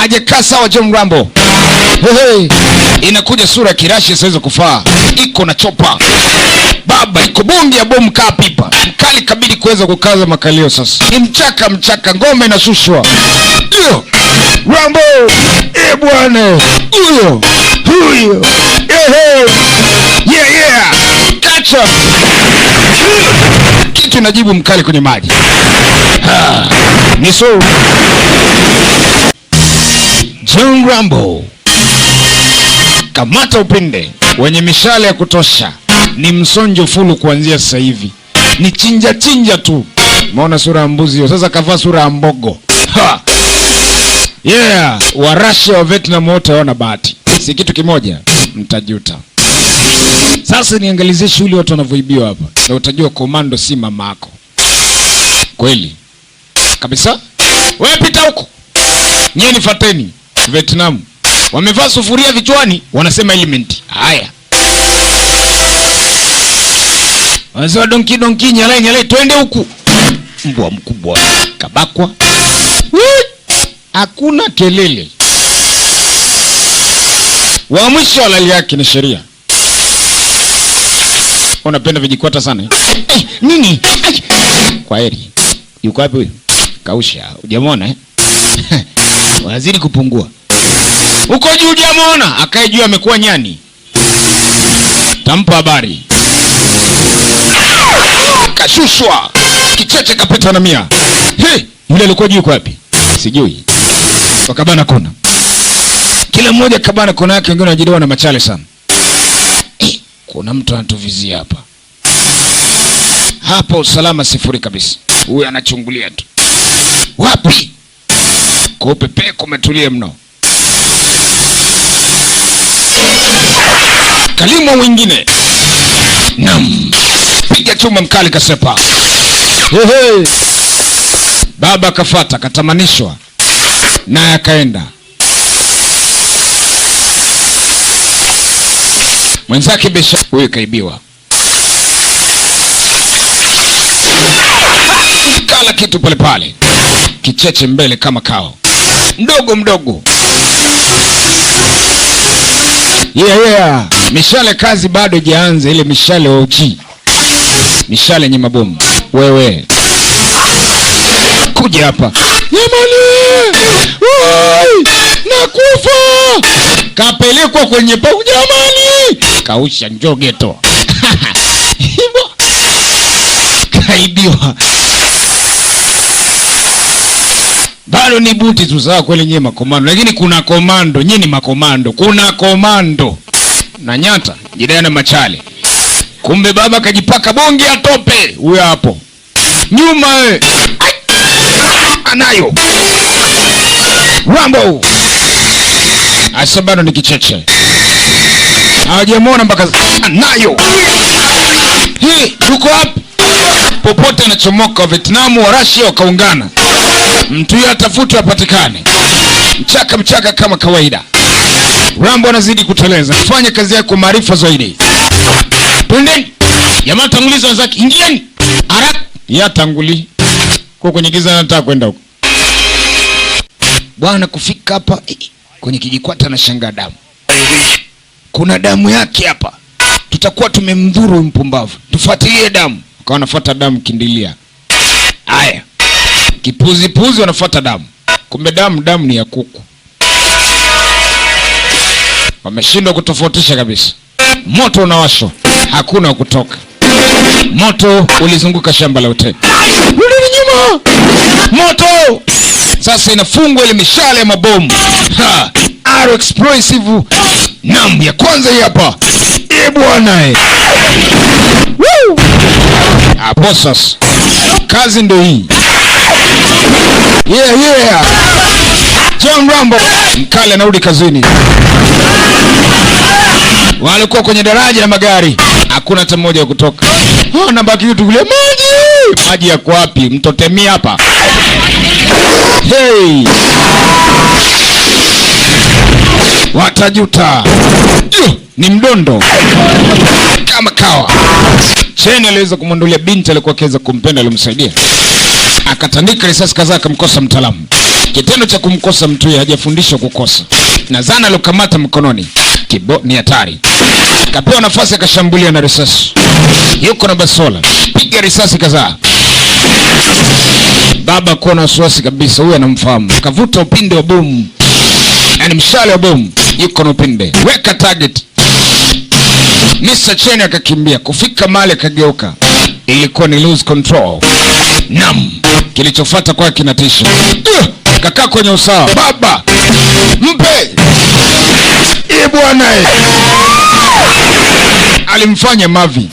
Hajakaa sawa John Rambo. Hey. Inakuja sura ya kirashi isiweza kufaa. Iko na chopa. Baba iko bonge ya bomu kaa pipa. Mkali kabidi kuweza kukaza makalio sasa. Ni mchaka ngome inashushwa. Rambo. Bwana. Huyo. Yeah. Kacha. Kitu inajibu mkali kwenye maji. Ni so. John Rambo. Kamata upinde wenye mishale ya kutosha. Ni msonjo fulu kuanzia sasa hivi. Ni chinja tu. Maona sura ya mbuzi hiyo. Sasa kavaa sura ya mbogo. Yeah, wa Russia wa Vietnam wote wana bahati. Si kitu kimoja, mtajuta. Sasa niangalizie shule watu wanavyoibiwa hapa. Na utajua komando si mamako. Kweli. Kabisa? Wewe pita huko. Nyie nifuateni. Vietnam. Wamevaa sufuria vichwani, wanasema element. Haya. Wanasema donki nyalai twende huku. Mbwa mkubwa. Kabakwa. Hakuna kelele. Wa mwisho halali yake ni sheria. Unapenda vijikwata sana. Nini? Kwa heri. Yuko wapi huyu? Kausha. Hujamwona Wazidi kupungua. Uko juu hujamwona? Akae juu amekuwa nyani. Tampa habari. Kashushwa. Kicheche kapeta na 100. Yule alikuwa juu wapi? Sijui. Wakabana kona. Kila mmoja kabana kona yake, wengine wanajidoa na machale sana. Kuna mtu anatuvizia hapa. Hapa usalama sifuri kabisa. Huyu anachungulia tu. Wapi? Kwa upepe kumetulia mno. Kalimo mwingine. Nam. Piga chuma mkali kasepa. Baba kafata, katamanishwa. Naye akaenda. Mwenzake besha huyu kaibiwa. Kala kitu pale pale. Kicheche mbele kama kao. Mdogo. Yeah. Mishale kazi bado haijaanza, ile mishale wa uchi. Mishale yenye mabomu. Wewe. Kuja hapa. Jamani! Nakufa! Kapelekwa kwenye pau jamani! Kausha njoo geto. Kaibiwa. Bado ni buti tu sawa kweli nyie makomando. Lakini kuna komando, nyie ni makomando. Kuna komando. Na nyata, jidana machale. Kumbe baba kajipaka bonge ya tope. Huyo hapo. Nyuma anayo. Rambo. Asa bado ni kicheche. Hawajamwona mpaka nayo. Yuko wapi? Popote anachomoka wa Vietnam wa Russia wakaungana. Mtu yeye atafutwe apatikane. Mchaka kama kawaida. Rambo anazidi kuteleza. Fanya kazi yako maarifa zaidi. Twendeni. Jamaa tanguliza wenzake. Ingieni. Haraka. Ya tanguli. Kwa kwenye giza anataka kwenda huko. Bwana kufika hapa kwenye kijikwata na shangaa damu. Kuna damu yake hapa. Tutakuwa tumemdhuru mpumbavu. Tufuatilie damu. Kwa wanafuata damu kindilia. Haya. Kipuzi wanafuata damu. Kumbe damu ni ya kuku. Wameshindwa kutofautisha kabisa. Moto unawashwa. Hakuna kutoka. Moto ulizunguka shamba la utete. Rudi nyuma. Moto. Sasa inafungwa ile mishale ya mabomu. Aero explosive. Namu ya kwanza hii hapa. Bwana Woo! Hapo sasa. Kazi ndio hii. Yeah. John Rambo mkale anarudi kazini. Walikuwa kwenye daraja la magari. Hakuna hata mmoja wa kutoka. Nabaki tu kule maji. Maji yako wapi? Mtotemia hapa. Watajuta. Ni mdondo. Kama kawa. Cheni aliweza kumwondolia binti alikuwa akiweza kumpenda alimsaidia. Akatandika risasi kadhaa akamkosa mtaalamu. Kitendo cha kumkosa mtu yeye hajafundishwa kukosa. Na zana alokamata mkononi ni hatari. Kapewa nafasi akashambulia na risasi. Yuko na basola. Piga risasi kadhaa. Baba kuwa na wasiwasi kabisa, huyu anamfahamu. Kavuta upinde wa bomu. Yaani mshale wa bomu. Yuko na upinde. Weka target. Mr. Chen akakimbia. Kufika mahali akageuka. Ilikuwa ni lose control. Nam. Kilichofuata kwa kinatisha. Kakaa kwenye usawa. Baba! Mpe! Bwana! Alimfanya mavi.